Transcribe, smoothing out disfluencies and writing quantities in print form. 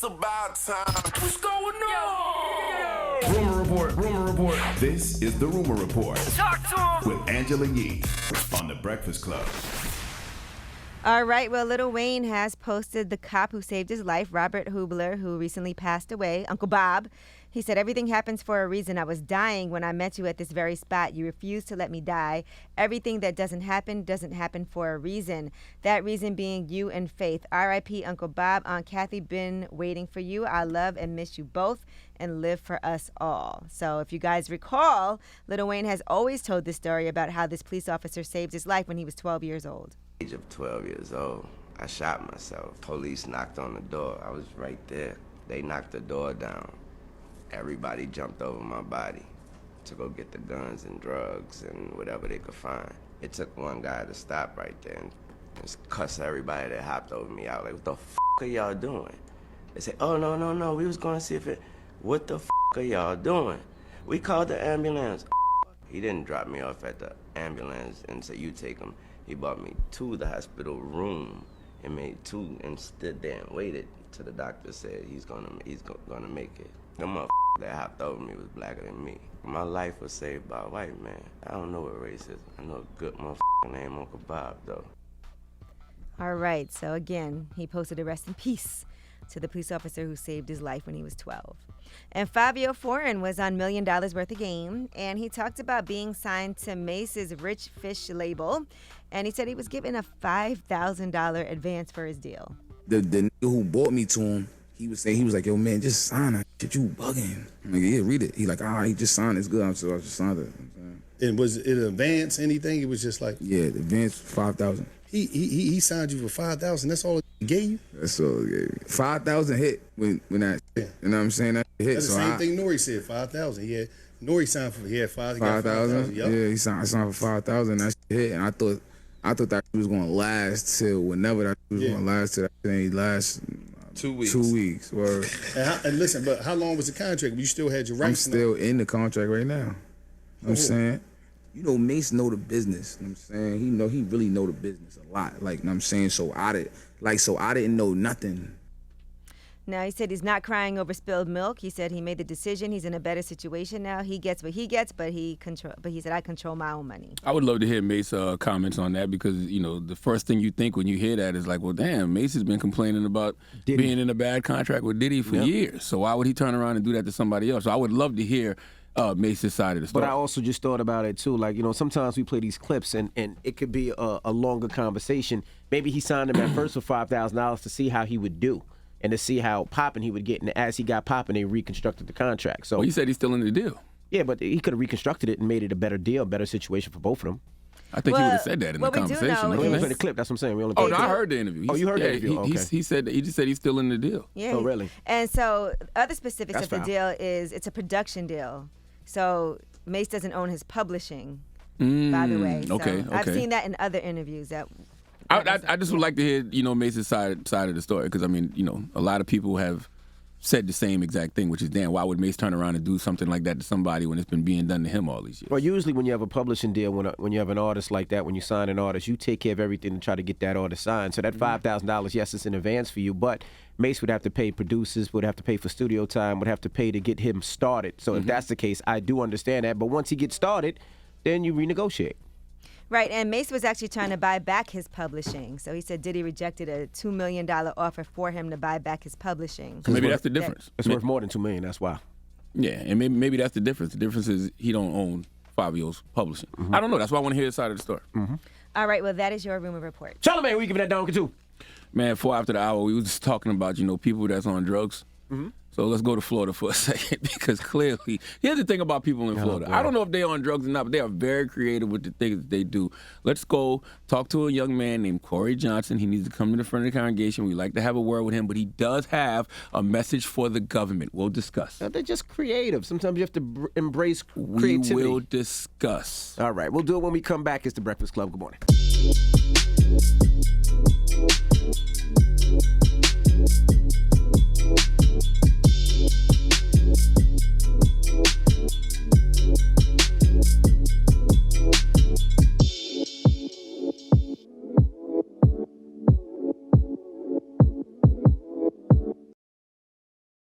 about time. What's going on? Rumor report. This is the Rumor Report. Talk to him. With Angela Yee on The Breakfast Club. All right, well, Lil Wayne has posted the cop who saved his life, Robert Hubler, who recently passed away, Uncle Bob. He said, everything happens for a reason. I was dying when I met you at this very spot. You refused to let me die. Everything that doesn't happen for a reason. That reason being you and Faith. R.I.P. Uncle Bob. Aunt Kathy, been waiting for you. I love and miss you both and live for us all. So if you guys recall, Lil Wayne has always told this story about how this police officer saved his life when he was 12 years old. Age of 12 years old, I shot myself. Police knocked on the door. I was right there. They knocked the door down. Everybody jumped over my body to go get the guns and drugs and whatever they could find. It took one guy to stop right there and just cuss everybody that hopped over me out. Like, what the f*** are y'all doing? They said, oh, no, we was gonna see if it, what the f*** are y'all doing? We called the ambulance. He didn't drop me off at the ambulance and say, you take him. He brought me to the hospital room and made two and stood there and waited till the doctor said he's gonna make it. The motherfucker that hopped over me was blacker than me. My life was saved by a white man. I don't know what race is. I know a good motherfucker named Uncle Bob, though. All right, so again, he posted a rest in peace to the police officer who saved his life when he was 12. And Fivio Foreign was on $1 Million Worth of Game, and he talked about being signed to Mace's Rich Fish label, and he said he was given a $5,000 advance for his deal. The nigga who bought me to him, he was like, yo, man, just sign that shit, you bugging. I'm like, yeah, read it. He like, he just signed it, it's good, so I just signed it. And was it an advance, anything? It was just like... Yeah, the advance, $5,000. He signed you for $5,000, that's all he gave you? That's all he gave me. $5,000 hit when that, you know what I'm saying, that hit. That's the same thing Nori said, $5,000. Nori signed for, 5,000. Yep. Yeah, he signed for $5,000, that shit hit, and I thought that was gonna last till whenever that was gonna last till that thing last 2 weeks. 2 weeks. Word. And listen, but how long was the contract? You still had your rights? I'm still in the contract right now. You know what I'm saying? You know, Mace know the business. You know what I'm saying? He really know the business a lot. Like, you know what I'm saying? So I didn't know nothing. Now, he said he's not crying over spilled milk. He said he made the decision. He's in a better situation now. He gets what he gets, but he said, I control my own money. I would love to hear Mace's comments on that because, you know, the first thing you think when you hear that is like, well, damn, Mace has been complaining about being in a bad contract with Diddy for years. So why would he turn around and do that to somebody else? So I would love to hear Mace's side of the story. But I also just thought about it too. Like, you know, sometimes we play these clips and it could be a longer conversation. Maybe he signed him at first for $5,000 to see how he would do and to see how popping he would get. And as he got popping, they reconstructed the contract. So he said he's still in the deal. Yeah, but he could have reconstructed it and made it a better deal, better situation for both of them. I think he would have said that in the conversation. We only played the clip. That's what I'm saying. I heard the interview. You heard the interview? Okay. He just said he's still in the deal. Yeah. Oh, really? And so other specifics That's of the foul. deal is it's a production deal. So Mace doesn't own his publishing, by the way. So Okay. I've seen that in other interviews. I just would like to hear, you know, Mace's side of the story because, I mean, you know, a lot of people have said the same exact thing, which is, damn, why would Mace turn around and do something like that to somebody when it's been being done to him all these years? Well, usually when you have a publishing deal, when you have an artist like that, when you sign an artist, you take care of everything to try to get that artist signed. So that $5,000, yes, it's in advance for you, but Mace would have to pay producers, would have to pay for studio time, would have to pay to get him started. So if that's the case, I do understand that. But once he gets started, then you renegotiate. Right, and Mace was actually trying to buy back his publishing. So he said Diddy rejected a $2 million offer for him to buy back his publishing. Maybe that's the difference. It's worth more than $2 million, that's why. Yeah, and maybe that's the difference. The difference is he don't own Fivio's publishing. I don't know. That's why I want to hear his side of the story. All right, well, that is your rumor report. Charlamagne, what you giving that donkey to? Man, before after the hour, we was just talking about, you know, people that's on drugs. So let's go to Florida for a second because clearly, here's the thing about people in Florida. I don't know if they're on drugs or not, but they are very creative with the things that they do. Let's go talk to a young man named Corey Johnson. He needs to come to the front of the congregation. We like to have a word with him, but he does have a message for the government. We'll discuss. They're just creative. Sometimes you have to embrace creativity. We will discuss. All right, we'll do it when we come back. It's The Breakfast Club. Good morning.